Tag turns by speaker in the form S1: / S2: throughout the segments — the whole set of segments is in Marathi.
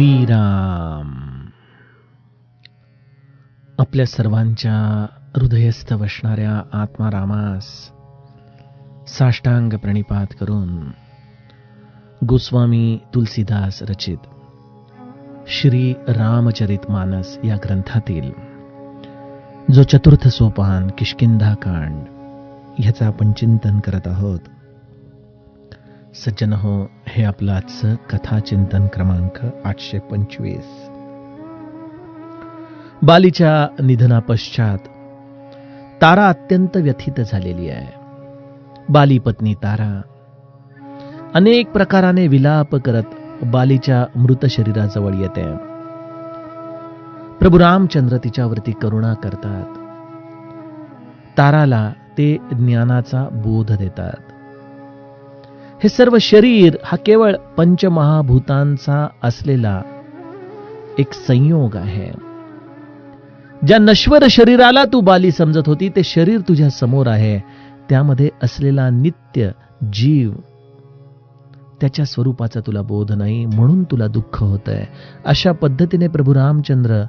S1: श्रीराम. आपल्या सर्वांच्या हृदयस्थ वसणाऱ्या आत्मारामास साष्टांग प्रणिपात करून गोस्वामी तुलसीदास रचित श्री रामचरित मानस या ग्रंथातील जो चतुर्थ सोपान किष्किंधा कांड ह्याचं आपण चिंतन करत आहोत. सज्जन हो, हे आपलं आजचं कथा चिंतन क्रमांक 825. बालीच्या निधनापश्चात तारा अत्यंत व्यथित झालेली आहे. बाली पत्नी तारा अनेक प्रकाराने विलाप करत बालीच्या मृत शरीराजवळ येते. प्रभू रामचंद्र तिच्यावरती करुणा करतात. ताराला ते ज्ञानाचा बोध देतात. हे सर्व शरीर हा केवळ पंचमहाभूतांचा असलेला एक संयोग आहे. ज्या नश्वर शरीराला तू बाली समजत होती ते शरीर तुझ्या समोर आहे. त्यामध्ये असलेला नित्य जीव, त्याच्या स्वरूपाचा तुला बोध नाही, म्हणून तुला दुःख होतंय. अशा पद्धतीने प्रभू रामचंद्र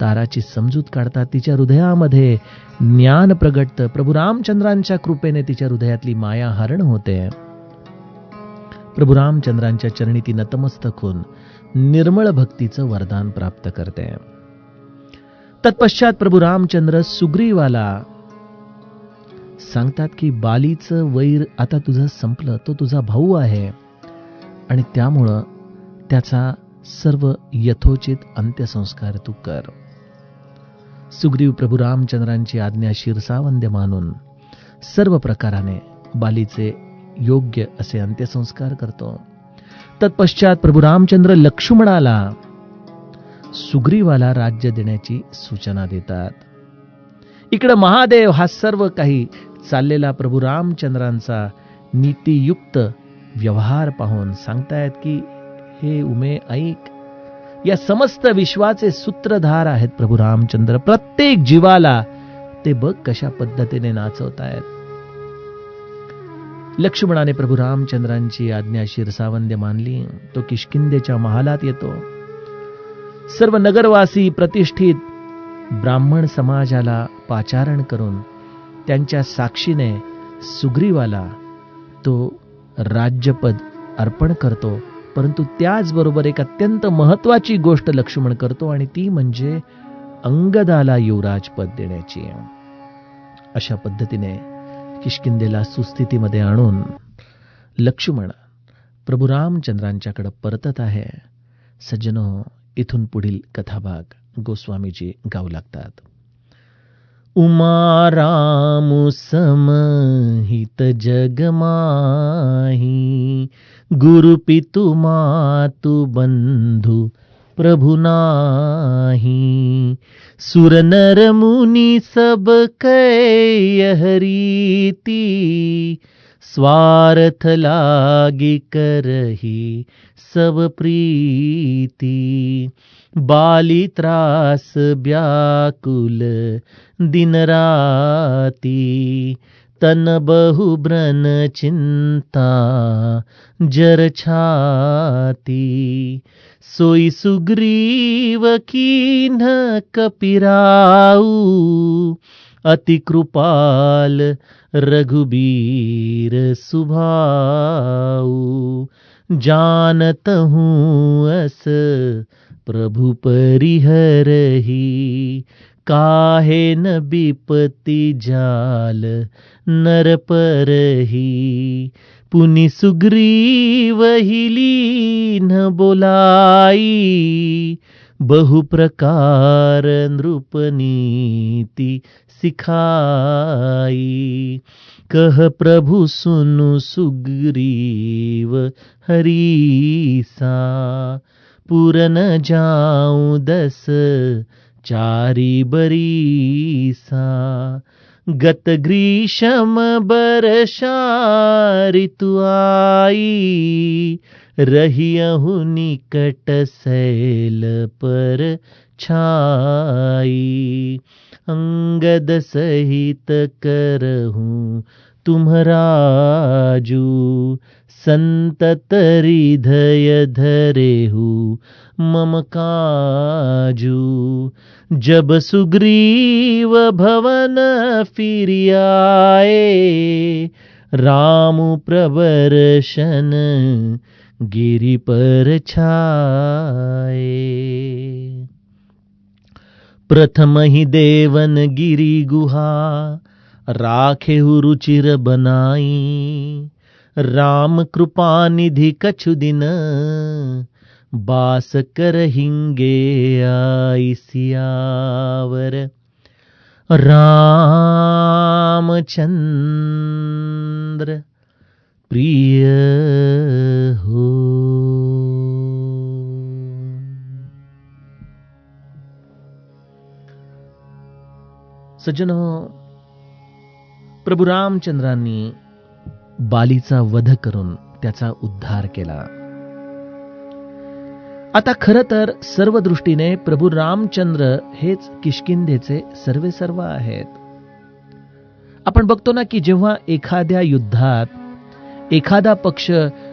S1: ताराची समजूत काढतात. तिच्या हृदयामध्ये ज्ञान प्रगटतं. प्रभू रामचंद्रांच्या कृपेने तिच्या हृदयातली माया हरण होते. प्रभू रामचंद्रांच्या चरणी ती नतमस्तक होऊन निर्मळ भक्तीचं वरदान प्राप्त करते. तत्पश्चात प्रभू रामचंद्र सुग्रीवाला सांगतात की बालीचं वैर आता तुझं संपलं. तो तुझा भाऊ आहे आणि त्यामुळं त्याचा सर्व यथोचित अंत्यसंस्कार तू कर. सुग्रीव प्रभू रामचंद्रांची आज्ञा शिरसावंद्य मानून सर्व प्रकाराने बालीचे योग्य असे अंत्यसंस्कार करतो. तत्पश्चात प्रभू रामचंद्र लक्ष्मणाला सुग्रीवाला राज्य देण्याची सूचना देतात. इकडे महादेव हा सर्व काही चाललेला प्रभू रामचंद्रांचा नीतियुक्त व्यवहार पाहून सांगतायत की हे उमे ऐक, या समस्त विश्वाचे सूत्रधार आहेत प्रभू रामचंद्र. प्रत्येक जीवाला ते बघ कशा पद्धतीने नाचवतायत. लक्ष्मणाने प्रभू रामचंद्रांची आज्ञा शिरसावंद्य मानली. तो किष्किंधेच्या महालात येतो. सर्व नगरवासी प्रतिष्ठित ब्राह्मण समाजाला पाचारण करून त्यांच्या साक्षीने सुग्रीवाला तो राज्यपद अर्पण करतो. परंतु त्याचबरोबर एक अत्यंत महत्वाची गोष्ट लक्ष्मण करतो आणि ती म्हणजे अंगदाला युवराजपद देण्याची. अशा पद्धतीने किष्किंधेला सुस्थितीमध्ये आणून लक्ष्मण प्रभू रामचंद्रांच्याकडे परतत आहे. सज्जनो, इथून पुढील कथाभाग गोस्वामीजी गाऊ लागतात. उमा राम समहित जग माही, गुरु पितु मातु बंधु प्रभु नाही. सुर नर मुनि सब कै हरीति, स्वार्थ लागी करही सब प्रीति. बाली त्रास व्याकुल दिन राती, तन बहु ब्रन चिंता जर छाती. सोई सुग्रीव कीन्ह कपिराऊ, अति कृपाल रघुबीर सुभाऊ. जानत हूँ अस प्रभु परिहरही, काहे न विपति जाल नर परही. पुनि सुग्रीव ही लीन बोलाई, बहु प्रकार नृपनीति सिखाई. कह प्रभु सुनु सुग्रीव हरीसा, पूरन जाऊं 10 चारि बरीसा. गत ग्रीष्म बरषा ऋतु आई, रहियहु निकट शैल पर छाई. अंगद सहित करहूँ तुम्हराजू संतत हृदय धरेहु मम काजू। जब सुग्रीव भवन फिरि आए, राम प्रबर्शन गिरि पर छाए। प्रथम ही देवन गिरि गुहा, राखेहु रुचिर बनाई। राम कृपा निधि कछु दिन, बास करहिंगे आई सियावर। रामचंद्र प्रिय हो। सज्जनो, प्रभू रामचंद्रांनी बालीचा वध करून त्याचा उद्धार केला। आता खरं तर सर्व दृष्टीने प्रभू रामचंद्र हेच किष्किंधेचे सर्वेसर्व आहेत। आपण बघतो ना की जेव्हा एखाद्या युद्धात एखादा पक्ष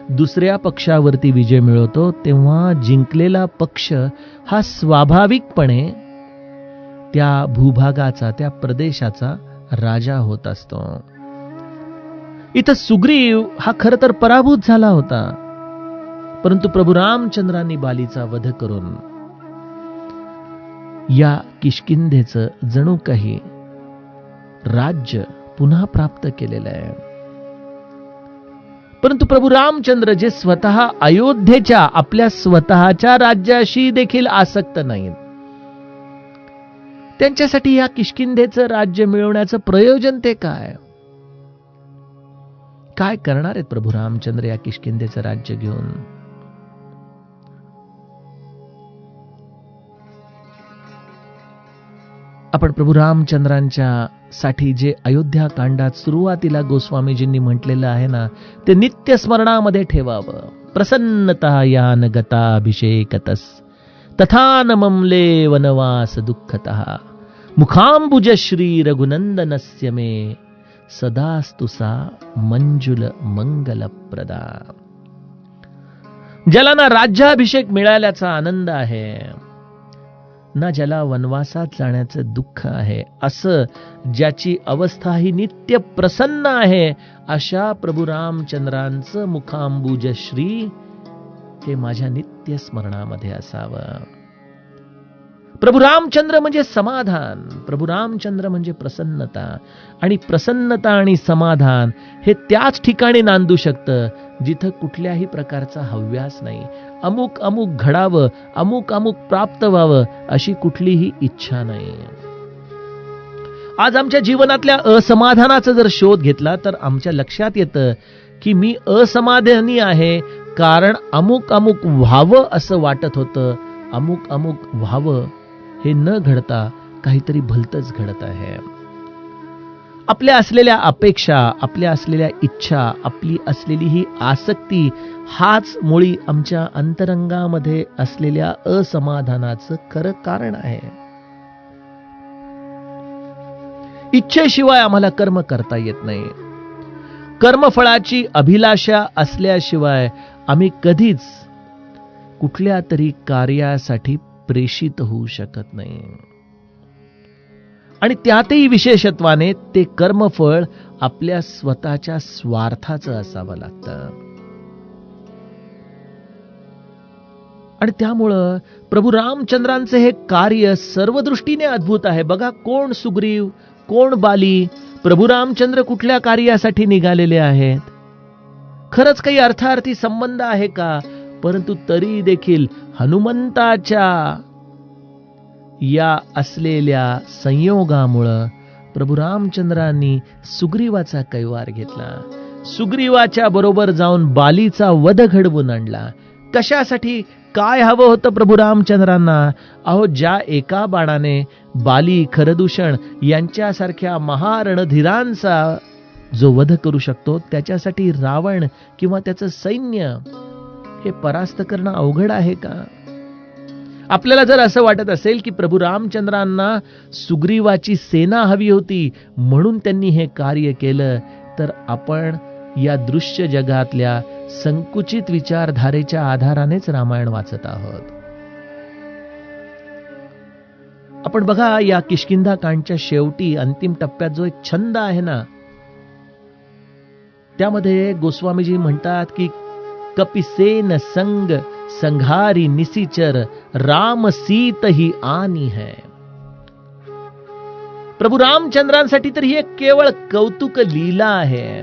S1: दुसऱ्या पक्षावरती विजय मिळवतो, तेव्हा जिंकलेला पक्ष हा स्वाभाविकपणे त्या भूभागाचा, त्या प्रदेशाचा राजा होत असतो। इथं सुग्रीव हा खरं तर पराभूत झाला होता, परंतु प्रभू रामचंद्रांनी बालीचा वध करून या किष्किंधेचं जणू काही राज्य पुन्हा प्राप्त केलेलं आहे। परंतु प्रभू रामचंद्र जे स्वतः अयोध्येच्या आपल्या स्वतःच्या राज्याशी देखील आसक्त नाहीत, त्यांच्यासाठी या किष्किंधेचं राज्य मिळवण्याचं प्रयोजन ते काय? काय करणार आहेत प्रभू रामचंद्र या किष्किंधेचं राज्य घेऊन? आपण प्रभू रामचंद्रांच्या साठी जे अयोध्या कांडात सुरुवातीला गोस्वामीजींनी म्हटलेलं आहे ना, ते नित्य स्मरणामध्ये ठेवावं। प्रसन्नता यान गताभिषेकतस, तथा न ममले वनवास दुःखतः। मुखांबुज श्री रघुनंदनस्य मे, सदास्तु सा मंजुल मंगलप्रदा। ज्याला ना राज्याभिषेक मिळाल्याचा आनंद आहे, ना ज्याला वनवासात जाण्याचं दुःख आहे, असं ज्याची अवस्था ही नित्य प्रसन्न आहे, अशा प्रभू रामचंद्रांचं मुखांबुज श्री हे माझ्या नित्य स्मरणामध्ये असावं। प्रभू रामचंद्र म्हणजे समाधान, प्रभू रामचंद्र म्हणजे प्रसन्नता, आणि प्रसन्नता आणि समाधान हे त्याच ठिकाणी नांदू शकतं जिथं कुठल्याही प्रकारचा हव्यास नाही। अमुक अमुक घडावं, अमुक अमुक प्राप्त व्हावं अशी कुठलीही इच्छा नाही। आज आमच्या जीवनातल्या असमाधानाचा जर शोध घेतला तर आमच्या लक्षात येतं की मी असमाधानी आहे, कारण अमुक अमुक व्हावं असं वाटत होतं, अमुक अमुक व्हावं हे न घडता काहीतरी भलतंच घडत आहे। आपल्या असलेल्या अपेक्षा, आपल्या असलेल्या इच्छा, आपली असलेली ही आसक्ती हाच मुळी आमच्या अंतरंगामध्ये असलेल्या असमाधानाचं खरं कारण आहे। इच्छेशिवाय आम्हाला कर्म करता येत नाही। कर्मफळाची अभिलाषा असल्याशिवाय आम्ही कधीच कुठल्या तरी कार्यासाठी प्रेषित होऊ शकत नाही। आणि त्यातही विशेषत्वाने ते कर्मफळ आपल्या स्वतःच्या स्वार्थाचं असावं लागतं। आणि त्यामुळं प्रभू रामचंद्रांचे हे कार्य सर्व दृष्टीने अद्भुत आहे। बघा, कोण सुग्रीव, कोण बाली, प्रभू रामचंद्र कुठल्या कार्यासाठी निघालेले आहेत? खरंच काही अर्थार्थी संबंध आहे का? परंतु तरी देखील हनुमंताच्या या असलेल्या संयोगामुळं प्रभू रामचंद्रांनी सुग्रीवाचा कैवार घेतला, सुग्रीवाच्या बरोबर जाऊन बालीचा वध घडवून आणला। कशासाठी? काय हवं होतं प्रभू रामचंद्रांना? अहो, ज्या एका बाणाने बाली, खरदूषण यांच्यासारख्या महारणधीरांचा जो वध करू शकतो, त्याच्यासाठी रावण किंवा त्याचं सैन्य हे परास्त करणं अवघड आहे का? आपल्याला जर असं वाटत असेल की प्रभू रामचंद्रांना सुग्रीवाची सेना हवी होती म्हणून त्यांनी हे कार्य केलं, तर आपण या दृश्य जगातल्या संकुचित विचारधारेच्या आधारानेच रामायण वाचत आहोत. आपण बघा, या किष्किंधा कांडच्या शेवटी अंतिम टप्प्यात जो एक छंद आहे ना, त्यामध्ये गोस्वामीजी म्हणतात की कपिसेन संग संघारी निसिचर राम सीत ही आनी है. प्रभू रामचंद्रांसाठी तर ही एक केवळ कौतुक लीला आहे.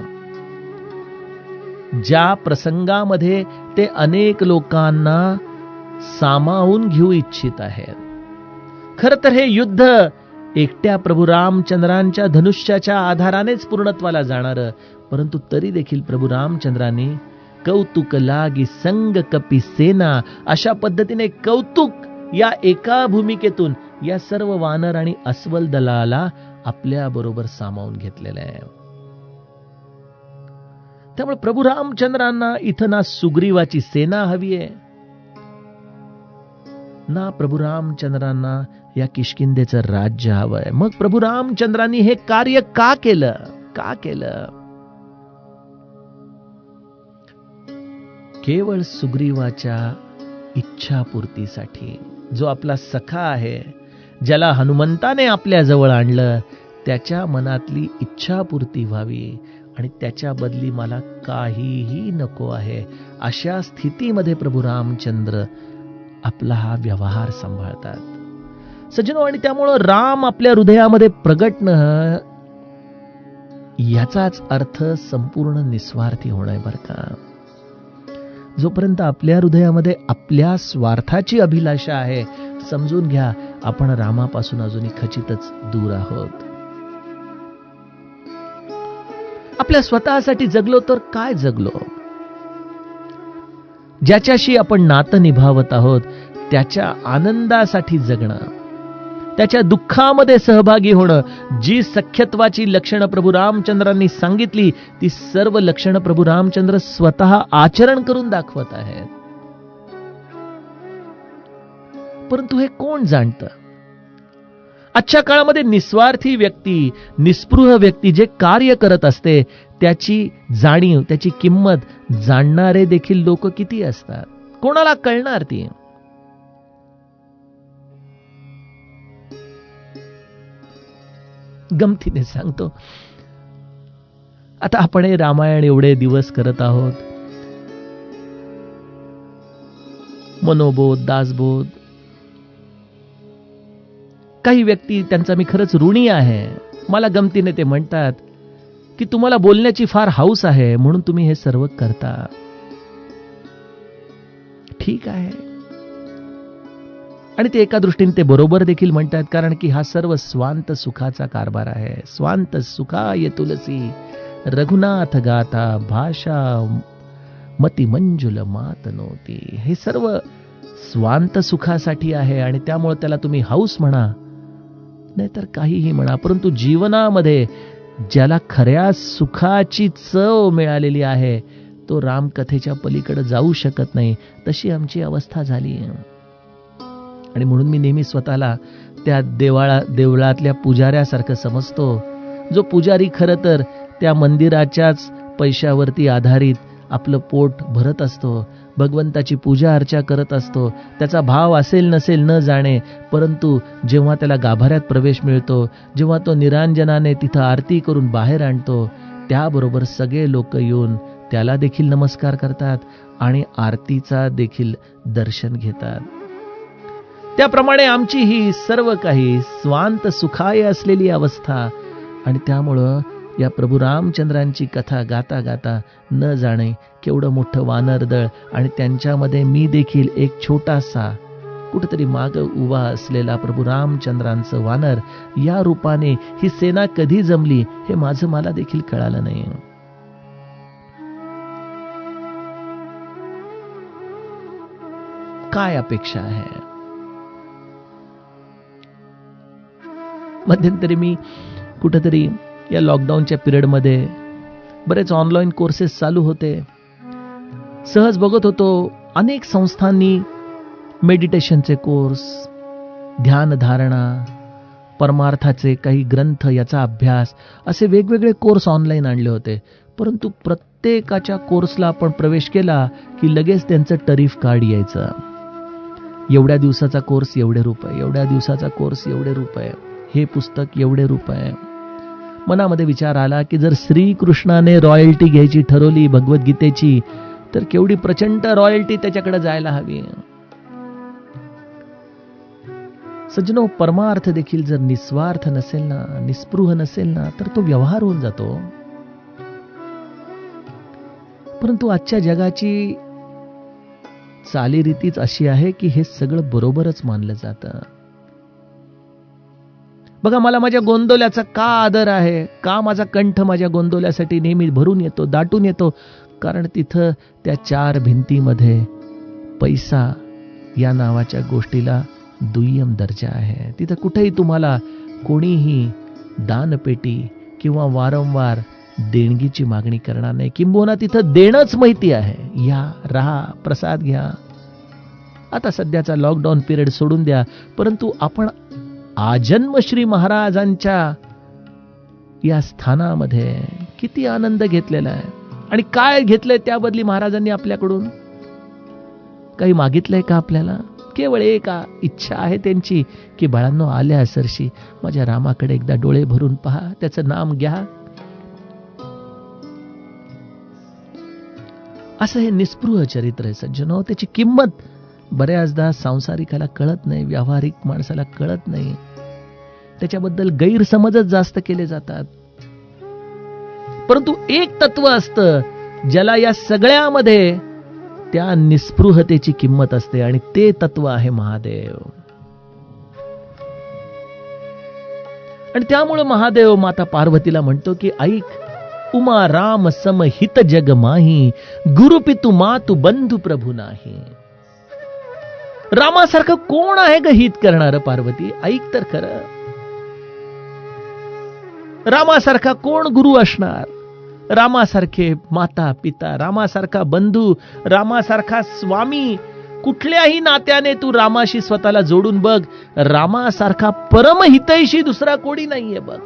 S1: ज्या प्रसंगामध्ये ते अनेक लोकांना सामावून घेऊ इच्छित आहेत. खरं तर हे युद्ध एकट्या प्रभू रामचंद्रांच्या धनुष्याच्या आधारानेच पूर्णत्वाला जाणार, परंतु तरी देखील प्रभू रामचंद्रांनी कौतुक लागी संग कपी सेना अशा पद्धतीने कौतुक या एका भूमिकेतून या सर्व वानर आणि अस्वल दलाला आपल्या बरोबर सामावून घेतलेलं आहे. त्यामुळे प्रभू रामचंद्रांना इथं ना सुग्रीवाची सेना हवी आहे, ना प्रभू रामचंद्रांना या किष्किंधेचं राज्य हवंय. मग प्रभू रामचंद्रांनी हे कार्य का केलं? केवळ सुग्रीवाच्या इच्छापूर्तीसाठी. जो आपला सखा आहे, ज्याला हनुमंताने आपल्या जवळ आणलं, त्याच्या मनातली इच्छापूर्ती व्हावी आणि त्याच्या बदली मला काहीही नको आहे, अशा स्थितीमध्ये प्रभू रामचंद्र आपला हा व्यवहार सांभाळतात. सज्जनो, आणि त्यामुळं राम आपल्या हृदयामध्ये प्रगटणं याचाच अर्थ संपूर्ण निस्वार्थी होणं बरं का. जोपर्यंत आपल्या हृदयामध्ये आपल्या स्वार्थाची अभिलाषा आहे, समजून घ्या आपण रामापासून अजूनही खचितच दूर आहोत. आपल्या स्वतःसाठी जगलो तर काय जगलो? ज्याच्याशी आपण नातं निभावत आहोत त्याच्या आनंदासाठी जगणं, त्याच्या दुःखामध्ये सहभागी होणं. जी सख्यत्वाची लक्षणं प्रभू रामचंद्रांनी सांगितली, ती सर्व लक्षणं प्रभू रामचंद्र स्वतः आचरण करून दाखवत आहेत. परंतु हे कोण जाणतं? आजच्या काळामध्ये निस्वार्थी व्यक्ती, निस्पृह व्यक्ती जे कार्य करत असते त्याची जाणीव, त्याची किंमत जाणणारे देखील लोक किती असतात? कोणाला कळणार ती? गमतीने सांगतो, आता आपण हे रामायण एवढे दिवस करत आहोत, मनोबोध, दासबोध. काही व्यक्ती, त्यांचा मी खरंच ऋणी आहे, मला गमतीने ते म्हणतात की तुम्हाला बोलण्याची फार हौस आहे म्हणून तुम्ही हे सर्व करता. ठीक आहे, आणि ते एका दृष्टीने ते बरोबर देखील म्हणतात, कारण की हा सर्व स्वांत सुखाचा कारभार आहे. स्वांत सुखाय तुलसी रघुनाथ गाथा भाषा मती मंजुल मात नव्हती. हे सर्व स्वांत सुखासाठी आहे आणि त्यामुळे त्याला तुम्ही हौस म्हणा नाहीतर काहीही म्हणा, परंतु जीवनामध्ये ज्याला खऱ्या सुखाची चव मिळालेली आहे तो रामकथेच्या पलीकडे जाऊ शकत नाही. तशी आमची अवस्था झाली. आणि म्हणून मी नेहमी स्वतःला त्या देवळातल्या पुजाऱ्यासारखं समजतो, जो पुजारी खरं तर त्या मंदिराच्याच पैशावरती आधारित आपलं पोट भरत असतो, भगवंताची पूजा अर्चा करत असतो. त्याचा भाव असेल नसेल न जाणे, परंतु जेव्हा त्याला गाभाऱ्यात प्रवेश मिळतो, जेव्हा तो निरांजनाने तिथं आरती करून बाहेर आणतो, त्याबरोबर सगळे लोक येऊन त्याला देखील नमस्कार करतात आणि आरतीचा देखील दर्शन घेतात. त्याप्रमाणे आमची ही सर्व काही स्वांत सुखाय असलेली अवस्था. आणि त्यामुळं या प्रभू रामचंद्रांची कथा गाता गाता न जाणे केवढं मोठं वानरदळ आणि त्यांच्यामध्ये मी देखील एक छोटासा कुठेतरी माग उभा असलेला प्रभू रामचंद्रांचं वानर, या रूपाने ही सेना कधी जमली हे माझं मला देखील कळालं नाही. काय अपेक्षा आहे? मध्यंतरी मी कुठेतरी या लॉकडाऊनच्या पिरियडमध्ये बरेच ऑनलाईन कोर्सेस चालू होते. सहज बघत होतो, अनेक संस्थांनी मेडिटेशनचे कोर्स, ध्यान धारणा, परमार्थाचे काही ग्रंथ, याचा अभ्यास, असे वेगवेगळे कोर्स ऑनलाईन आणले होते. परंतु प्रत्येकाच्या कोर्सला आपण प्रवेश केला की लगेच त्यांचं टरीफ कार्ड यायचं. एवढ्या दिवसाचा कोर्स एवढे रुपये, एवढ्या दिवसाचा कोर्स एवढे रुपये, हे पुस्तक एवढे रुपये. मनामध्ये विचार आला की जर श्रीकृष्णाने रॉयल्टी घ्यायची ठरवली भगवद्गीतेची, तर केवढी प्रचंड रॉयल्टी त्याच्याकडे जायला हवी. सज्जनो, परमार्थ देखील जर निस्वार्थ नसेल ना, निस्पृह नसेल ना, तर तो व्यवहार होऊन जातो. परंतु आजच्या जगाची चालीरीतीच अशी आहे की हे सगळं बरोबरच मानलं जातं. बघा, मला माझ्या गोंदवल्याचा का आदर आहे, का माझा कंठ माझ्या गोंदवल्यासाठी नेहमी भरून येतो, दाटून येतो, कारण तिथं त्या चार भिंतीमध्ये पैसा या नावाच्या गोष्टीला दुय्यम दर्जा आहे. तिथं कुठेही तुम्हाला कोणीही दानपेटी किंवा वारंवार देणगीची मागणी करणार नाही. किंबहुना तिथं देणंच माहिती आहे, या, राहा, प्रसाद घ्या. आता सध्याचा लॉकडाऊन पिरियड सोडून द्या, परंतु आपण आजन्म श्री महाराजांच्या या स्थानामध्ये किती आनंद घेतलेला आहे. आणि काय घेतलंय त्याबदली महाराजांनी आपल्याकडून? काही मागितलंय का आपल्याला? केवळ एक इच्छा आहे त्यांची की बाळांनो, आल्या सरशी माझ्या रामाकडे एकदा डोळे भरून पहा, त्याचं नाम घ्या. असं हे निस्पृह चरित्र आहे सज्जनो. त्याची किंमत बऱ्याचदा सांसारिकाला कळत नाही, व्यावहारिक माणसाला कळत नाही. त्याच्याबद्दल गैरसमजच जास्त केले जातात. परंतु एक तत्व असतं ज्याला या सगळ्यामध्ये त्या निस्पृहतेची किंमत असते, आणि ते तत्व आहे महादेव. आणि त्यामुळे महादेव माता पार्वतीला म्हणतो की ऐक, उमा राम सम हित जग माही, गुरु पितु मातु बंधु प्रभु नाही. रामासारखं कोण आहे ग हित करणार पार्वती? ऐक तर खरं, रामासारखा कोण गुरु असणार? रामासारखे माता पिता, रामासारखा बंधू, रामासारखा स्वामी, कुठल्याही नात्याने तू रामाशी स्वतःला जोडून बघ. रामासारखा परमहितैषी दुसरा कोणी नाहीये बघ,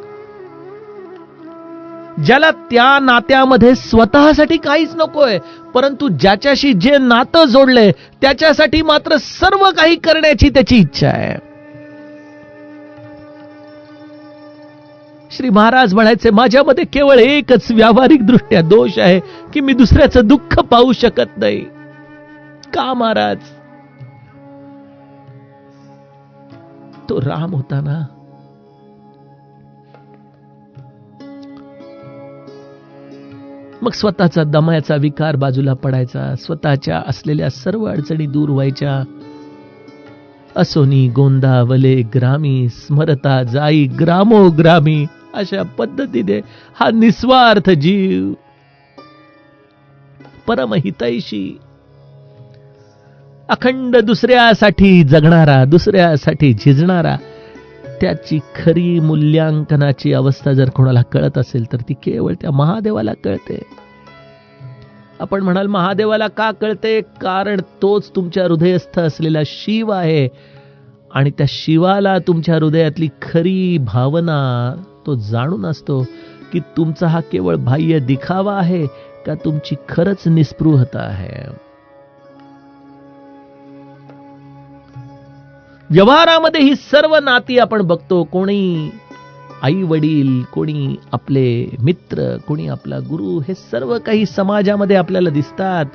S1: ज्याला त्या नात्यामध्ये स्वतःसाठी काहीच नकोय, परंतु ज्याच्याशी जे नातं जोडले त्याच्यासाठी मात्र सर्व काही करण्याची त्याची इच्छा आहे. श्री महाराज म्हणायचे, माझ्यामध्ये केवळ एकच व्यावहारिक दृष्ट्या दोष आहे की मी दुसऱ्याचं दुःख पाहू शकत नाही. का महाराज? तो राम होता ना. मग स्वतःचा दम्याचा विकार बाजूला पडायचा, स्वतःच्या असलेल्या सर्व अडचणी दूर व्हायच्या. असोनी गोंदावले ग्रामी, स्मरता जाई ग्रामोग्रामी, अशा पद्धतीने हा निस्वार्थ जीव, परमहितैषी, अखंड दुसऱ्यासाठी जगणारा, दुसऱ्यासाठी झिजणारा, त्याची खरी मूल्यांकनाची अवस्था जर कोणाला कळत असेल तर ती केवळ त्या महादेवाला कळते. आपण म्हणाल महादेवाला का कळते? कारण तोच तुमच्या हृदयस्थ असलेला शिव आहे, आणि त्या शिवाला तुमच्या हृदयातली खरी भावना तो जाणून असतो की तुमचा हा केवळ बाह्य दिखावा आहे का तुमची खरंच निस्पृहता आहे. व्यवहारामध्ये ही सर्व नाती आपण बघतो. कोणी आई वडील, कोणी आपले मित्र, कोणी आपला गुरु, हे सर्व काही समाजामध्ये आपल्याला दिसतात.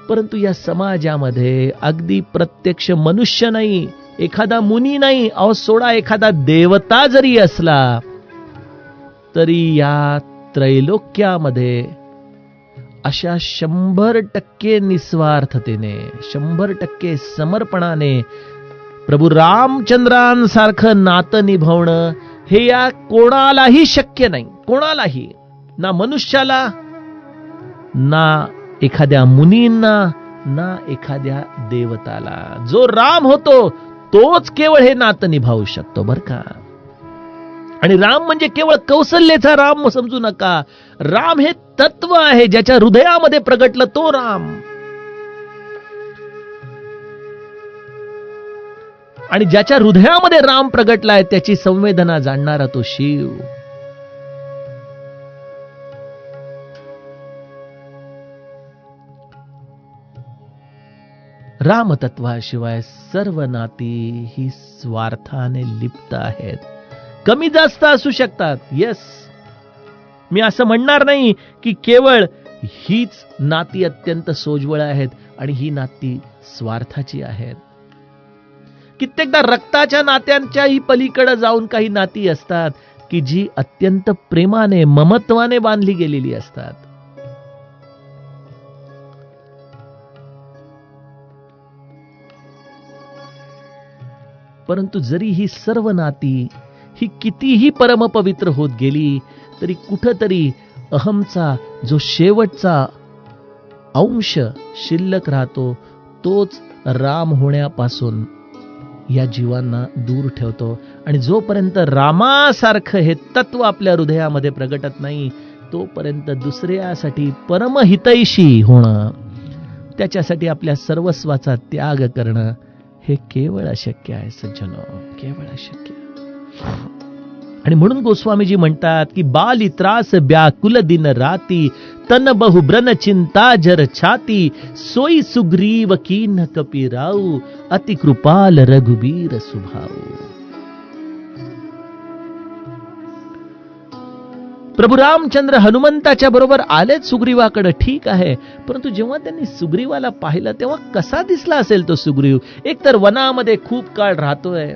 S1: परंतु या समाजामध्ये अगदी प्रत्यक्ष मनुष्य नाही, एखादा मुनी नाही, अहो सोडा एखादा देवता जरी असला तरी या त्रैलोक्यामध्ये अशा 100% निस्वार्थतेने, 100% समर्पणाने प्रभू रामचंद्रांसारखं नातं निभावणं हे या कोणालाही शक्य नाही. कोणालाही, ना मनुष्याला, ना एखाद्या मुनींना, ना एखाद्या देवताला. जो राम होतो तोच केवळ हे नातं निभावू शकतो बर का. आणि राम म्हणजे केवळ कौशल्याचा राम समजू नका. राम हे तत्व आहे, ज्याच्या हृदयामध्ये प्रगटलं तो राम. आणि ज्याच्या हृदयामध्ये राम प्रगटलाय त्याची संवेदना जाणणारा तो शिव. रामतत्वाशिवाय सर्व नाती ही स्वार्थाने लिप्त आहेत. कमी जास्त असू शकतात, येस, मी असं म्हणणार नाही की केवळ हीच नाती अत्यंत सोज्वळ आहेत आणि ही नाती स्वार्थाची आहेत. कित्येकदा रक्ताच्या नात्यांच्याही पलीकडे जाऊन काही नाती असतात की जी अत्यंत प्रेमाने, ममत्वाने बांधली गेलेली असतात. परंतु जरी ही सर्व नाती ही कितीही परमपवित्र होत गेली तरी कुठंतरी अहमचा जो शेवटचा अंश शिल्लक राहतो तोच राम होण्यापासून या जीवांना दूर ठेवतो. आणि जोपर्यंत रामासारखं हे तत्व आपल्या हृदयामध्ये प्रगटत नाही तोपर्यंत दुसऱ्यासाठी परमहितैषी होणं, त्याच्यासाठी आपल्या सर्वस्वाचा त्याग करणं हे केवळ अशक्य आहे सज्जनो, केवळ अशक्य. आणि म्हणून गोस्वामीजी म्हणतात की बाली त्रास व्याकुल दिन राती तन बहु ब्रन चिंता जर छाती सोई सुग्रीव कीन कपिराऊ अति कृपाल रघुबीर सुभाऊ. प्रभू रामचंद्र हनुमंताच्या बरोबर आलेच सुग्रीवाकडे, ठीक आहे, परंतु जेव्हा त्यांनी सुग्रीवाला पाहिलं तेव्हा कसा दिसला असेल तो सुग्रीव? एक तर वनामध्ये खूप काळ राहतोय,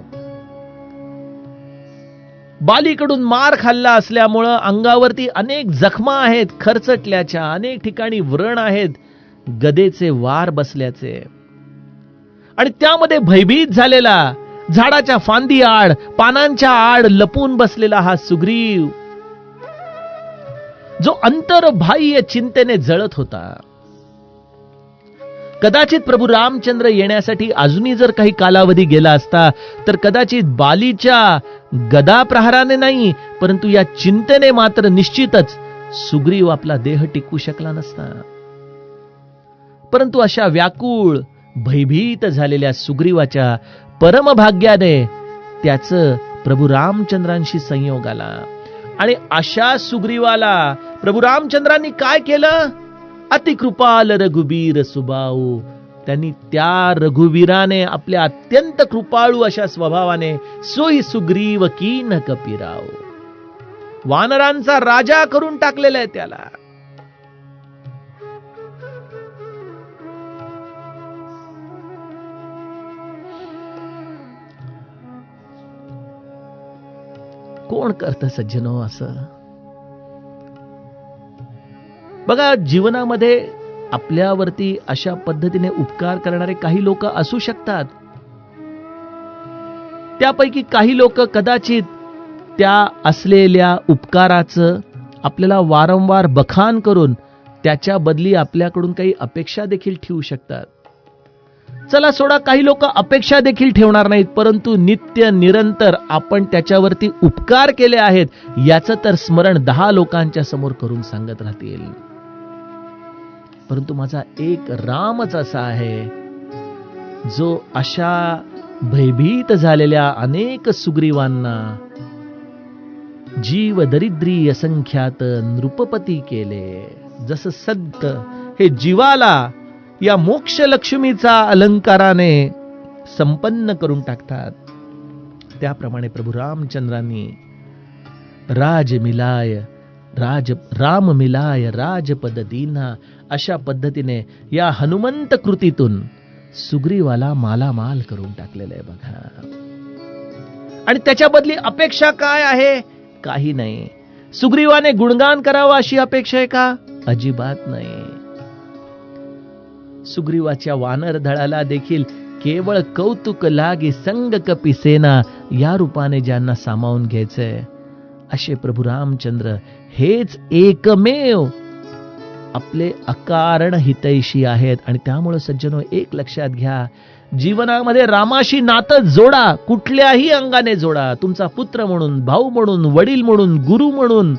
S1: बालीकडून मार खाल्ला असल्यामुळं अंगावरती अनेक जखमा आहेत खरचटल्याच्या, अनेक ठिकाणी व्रण आहेत गदेचे वार बसल्याचे, आणि त्यामध्ये भयभीत झालेला, झाडाच्या फांदी आड, पानांच्या आड लपून बसलेला हा सुग्रीव जो अंतर्बाह्य चिंतेने जळत होता. कदाचित प्रभू रामचंद्र येण्यासाठी अजूनही जर काही कालावधी गेला असता तर कदाचित बालीच्या गदा प्रहाराने नाही परंतु या चिंतेने मात्र निश्चितच सुग्रीव आपला देह टिकू शकला नसता. परंतु अशा व्याकुळ भयभीत झालेल्या सुग्रीवाच्या परमभाग्याने त्याचं प्रभू रामचंद्रांशी संयोग आला. आणि अशा सुग्रीवाला प्रभू रामचंद्रांनी काय केलं? अतिकृपाल रघुबीर सुभाऊ. त्यांनी त्या रघुवीराने आपल्या अत्यंत कृपाळू अशा स्वभावाने सोई सुग्रीव कीन कपिराव, वानरांचा राजा करून टाकलेला आहे त्याला. कोण करतं सज्जनो असं? बघा, जीवनामध्ये आपल्यावरती अशा पद्धतीने उपकार करणारे काही लोक असू शकतात. त्यापैकी काही लोक कदाचित त्या असलेल्या उपकाराचं आपल्याला वारंवार बखान करून त्याच्या बदली आपल्याकडून काही अपेक्षा देखील ठेवू शकतात. चला सोडा, काही लोक अपेक्षा देखील ठेवणार नाहीत, परंतु नित्य निरंतर आपण त्याच्यावरती उपकार केले आहेत याचं तर स्मरण 10 लोकांच्या समोर करून सांगत राहतील. परंतु माझा एक रामच असा आहे जो अशा भयभीत झालेल्या अनेक सुग्रीवांना जीव दरिद्री असंख्यात नृपपती केले. जसं संत हे जीवाला या मोक्ष लक्ष्मीचा अलंकाराने संपन्न करून टाकतात, त्याप्रमाणे प्रभू रामचंद्रांनी राम मिलाय राजपद दीना अशा पद्धतीने या हनुमंत कृतीतून सुग्रीवाला मालामाल करून टाकलेलं आहे बघा. आणि त्याच्या बदली अपेक्षा काय आहे? काही नाही. सुग्रीवाने गुणगान करावं अशी अपेक्षा आहे का? अजिबात नाही. सुग्रीवाच्या वानर दळाला देखील केवळ कौतुक लागे संग कपी सेना या रूपाने ज्यांना सामावून घ्यायचंय असे प्रभू रामचंद्र हेच एकमेव आपले अकारण हितैषी आहेत. आणि त्यामुळे सज्जनो, एक लक्षात घ्या, जीवनामध्ये रामाशी नातं जोडा, कुठल्याही अंगाने जोडा. तुमचा पुत्र म्हणून, भाऊ म्हणून, वडील म्हणून, गुरु म्हणून.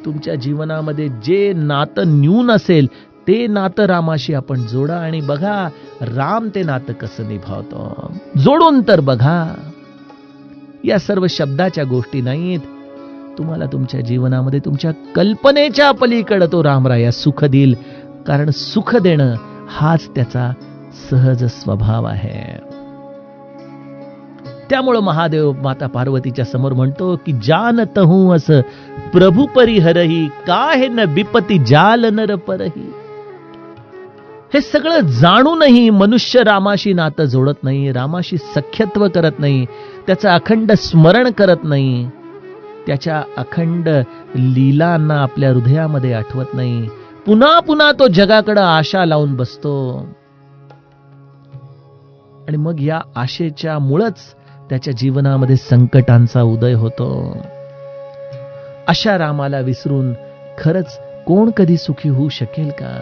S1: तुमच्या जीवनामध्ये जे नातं न्यून असेल ते नातं रामाशी आपण जोडा आणि बघा राम ते नातं कसं निभावतो. जोडून तर बघा. या सर्व शब्दाच्या गोष्टी नाहीत. तुम्हाला तुमच्या जीवनामध्ये तुमच्या कल्पनेच्या पलीकडे तो रामराया सुख देईल, कारण सुख देणं हाच त्याचा सहज स्वभाव आहे. त्यामुळं महादेव माता पार्वतीच्या समोर म्हणतो की जानत हूं अस प्रभू परिहरही, काहे न विपती जाल नर परही. हे सगळं जाणूनही मनुष्य रामाशी नातं जोडत नाही, रामाशी सख्यत्व करत नाही, त्याचं अखंड स्मरण करत नाही, त्याच्या अखंड लीलांना आपल्या हृदयामध्ये आठवत नाही. पुन्हा पुन्हा तो जगाकडे आशा लावून बसतो आणि मग या आशेच्या मुळेच त्याच्या जीवनामध्ये संकटांचा उदय होतो. अशा रामाला विसरून खरंच कोण कधी सुखी होऊ शकेल का?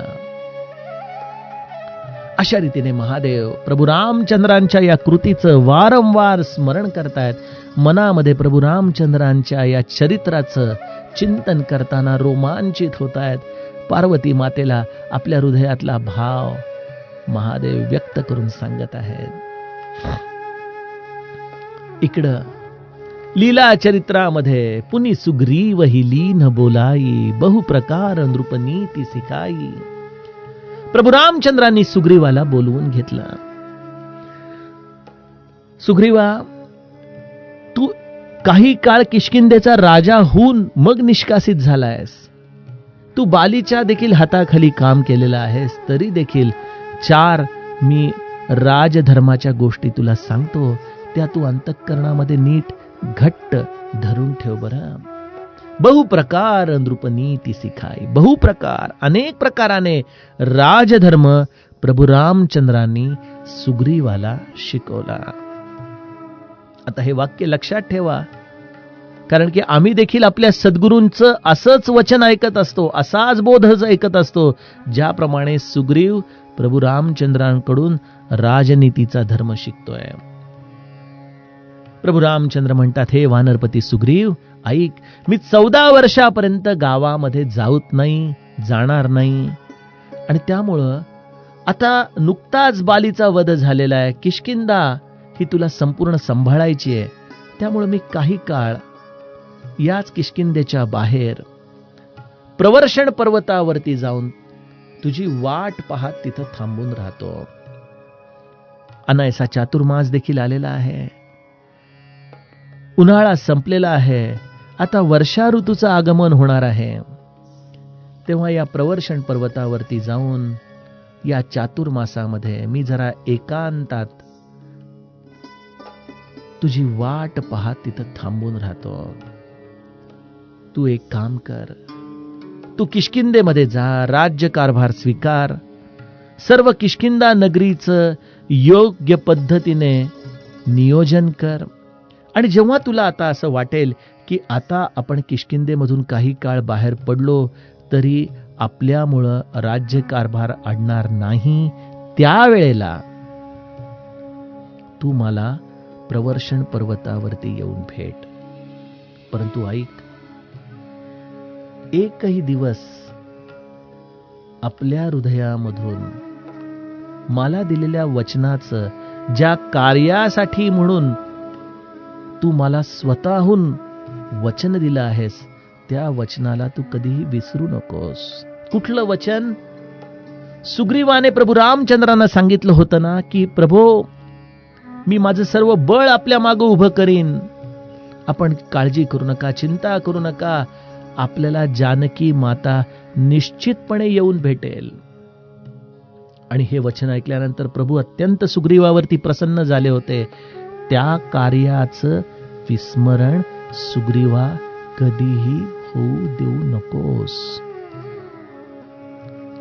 S1: अशा रीतीने महादेव प्रभू रामचंद्रांच्या या कृतीचं वारंवार स्मरण करतायत. मनामध्ये प्रभू रामचंद्रांच्या या चरित्राचं चिंतन करताना रोमांचित होत आहेत. पार्वती मातेला आपल्या हृदयातला भाव महादेव व्यक्त करून सांगत आहेत. इकडं लीला चरित्रामध्ये पुनी सुग्रीव ही लीन बोलाई, बहुप्रकार नृपनीती सिकाई. प्रभू रामचंद्रांनी सुग्रीवाला बोलवून घेतला. सुग्रीवा, तू काही काळ किष्किंधेचा राजा होऊन मग निष्कासित झालायस. तू बालीच्या देखील हाताखाली काम केलेलं आहेस. तरी देखील 4 मी राजधर्माच्या गोष्टी तुला सांगतो, त्या तू अंतःकरणामध्ये नीट घट्ट धरून ठेव बरं. बहुप्रकार नृपनीती सिखाई. बहुप्रकार, अनेक प्रकाराने राजधर्म प्रभू रामचंद्रांनी सुग्रीवाला शिकवला. आता हे वाक्य लक्षात ठेवा, कारण की आम्ही देखील आपल्या सद्गुरूंचं असंच वचन ऐकत असतो, असाच बोध ऐकत असतो, ज्याप्रमाणे सुग्रीव प्रभू रामचंद्रांकडून राजनीतीचा धर्म शिकतोय. प्रभू रामचंद्र म्हणतात, हे वानरपती सुग्रीव, ऐक, मी 14 वर्षापर्यंत गावामध्ये जाऊत नाही, जाणार नाही. आणि त्यामुळं आता नुकताच बालीचा वध झालेला आहे. किष्किंधा ही तुला संपूर्ण सांभाळायची आहे. त्यामुळे मी काही काळ याच किष्किंधेच्या बाहेर प्रवर्षण पर्वतावरती जाऊन तुझी वाट पाहत तिथं थांबून राहतो. अनायसा चातुर्मास देखील आलेला आहे. उन्हाळा संपलेला आहे. आता वर्षा ऋतूचं आगमन होणार आहे. तेव्हा या प्रवर्षण पर्वतावरती जाऊन या चातुर्मासामध्ये मी जरा एकांतात तुझी वाट पाहत तिथं थांबून राहतो. तू एक काम कर, तू किष्किंधेमध्ये जा, राज्यकारभार स्वीकार, सर्व किष्किंधा नगरीचं योग्य पद्धतीने नियोजन कर. आणि जेव्हा तुला आता असं वाटेल की आता आपण किष्किंधेमधून काही काळ बाहेर पडलो तरी आपल्यामुळं राज्यकारभार अडणार नाही, त्यावेळेला तू मला प्रवर्षण पर्वतावरती येऊन भेट. परंतु ऐक, एकही दिवस आपल्या हृदयामधून मला दिलेल्या वचनाचं, ज्या कार्यासाठी म्हणून तू मला स्वतःहून वचन दिलं आहेस, त्या वचनाला तू कधीही विसरू नकोस. कुठलं वचन? सुग्रीवाने प्रभू रामचंद्रांना सांगितलं होतं ना की प्रभो, मी माझं सर्व बळ आपल्या मागं उभं करीन, आपण काळजी करू नका, चिंता करू नका, आपल्याला जानकी माता निश्चितपणे येऊन भेटेल. आणि हे वचन ऐकल्यानंतर प्रभू अत्यंत सुग्रीवावरती प्रसन्न झाले होते. त्या कार्याचं विस्मरण सुग्रीवा कधीही होऊ देऊ नकोस.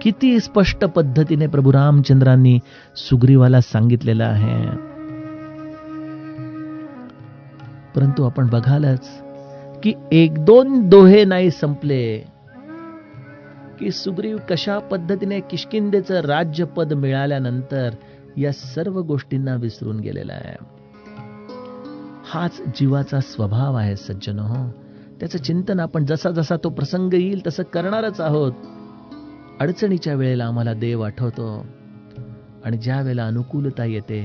S1: किती स्पष्ट पद्धतीने प्रभू रामचंद्रांनी सुग्रीवाला सांगितलेलं आहे. परंतु आपण बघालच की 1-2 दोहे नाही संपले की सुग्रीव कशा पद्धतीने किष्किंधेचं राज्यपद मिळाल्यानंतर या सर्व गोष्टींना विसरून गेलेला आहे. हाच जीवाचा स्वभाव आहे सज्जनो. त्याचं चिंतन आपण जसा जसा तो प्रसंग येईल तसं करणारच आहोत. अडचणीच्या वेळेला आम्हाला देव आठवतो आणि ज्या वेळेला अनुकूलता येते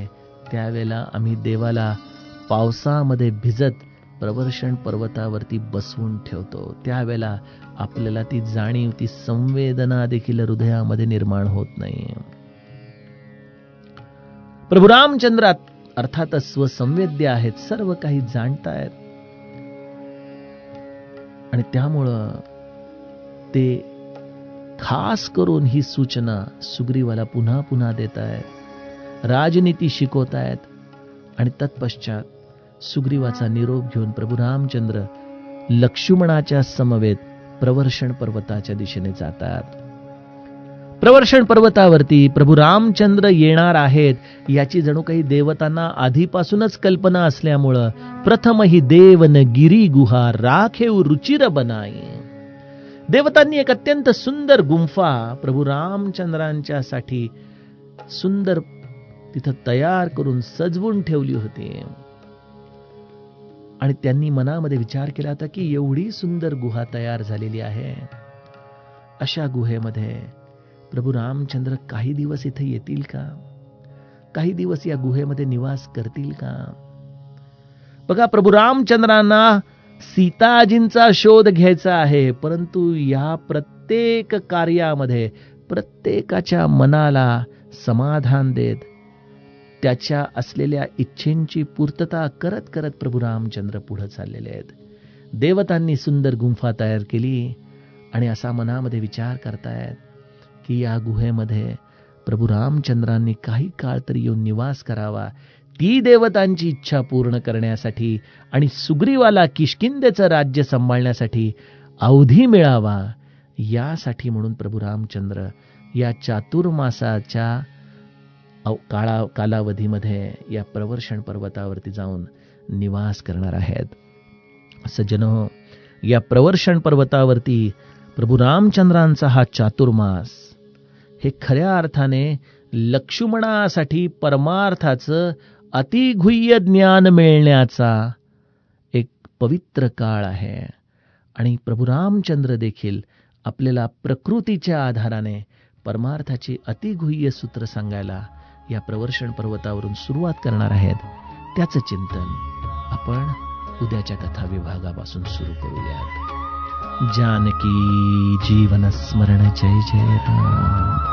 S1: त्यावेळेला आम्ही देवाला पावसामध्ये भिजत प्रवर्षण पर्वतावरती बसवून ठेवतो. त्यावेळेला आपल्याला ती जाणीव, ती संवेदना देखील हृदयामध्ये निर्माण होत नाही. प्रभू रामचंद्र अर्थातच स्वसंवेद्य आहेत, सर्व काही जाणतायत आणि त्यामुळं ते खास करून ही सूचना सुग्रीवाला पुन्हा पुन्हा देत आहेत, राजनीती शिकवतायत आणि तत्पश्चात सुग्रीवाचा निरोप घेऊन प्रभू रामचंद्र लक्ष्मणाच्या समवेत प्रवर्षण पर्वताच्या दिशेने जातात. प्रवर्षण पर्वतावरती प्रभू रामचंद्र येणार आहेत याची जणू काही देवतांना आधीपासूनच कल्पना असल्यामुळं प्रथम ही देवन गिरी गुहा राखेव रुचिर बनाई. देवतांनी एक अत्यंत सुंदर गुंफा प्रभू रामचंद्रांच्या साठी सुंदर तिथं तयार करून सजवून ठेवली होती आणि त्यांनी मनामध्ये विचार केला होता की एवढी सुंदर गुहा तयार झालेली आहे, अशा गुहेमध्ये प्रभू रामचंद्र काही दिवस इथे येतील का, काही दिवस या गुहेमध्ये निवास करतील का. बघा, प्रभू रामचंद्रांना सीताजींचा शोध घ्यायचा आहे, परंतु या प्रत्येक कार्यामध्ये प्रत्येकाच्या मनाला समाधान देत त्याच्या असलेल्या इच्छेंची पूर्तता करत करत प्रभू रामचंद्र पुढे चाललेले आहेत. देवतांनी सुंदर गुंफा तयार केली आणि असा मनामध्ये विचार करतायत की या गुहेमध्ये प्रभू रामचंद्रांनी काही काळ तरी येऊन निवास करावा, ती देवतांची इच्छा पूर्ण करण्यासाठी आणि सुग्रीवाला किष्किंधेचं राज्य सांभाळण्यासाठी अवधी मिळावा, यासाठी म्हणून प्रभू रामचंद्र या चातुर्मासाच्या कालावधीमध्ये या प्रवर्षण पर्वतावरती जाऊन निवास करणार आहेत. सज्जनो, या प्रवर्षण पर्वतावरती प्रभू रामचंद्रांचा हा चातुर्मास हे खऱ्या अर्थाने लक्ष्मणासाठी परमार्थाचं अतिगुह्य ज्ञान मिळण्याचा एक पवित्र काळ आहे आणि प्रभू रामचंद्र देखील आपल्याला प्रकृतीच्या आधाराने परमार्थाची अतिगुह्य सूत्र सांगायला या प्रवर्षण पर्वतावरून सुरुवात करणार आहेत. त्याचं चिंतन आपण उद्याच्या कथा विभागापासून सुरू करूयात. जानकी जीवन स्मरण जय जय राम.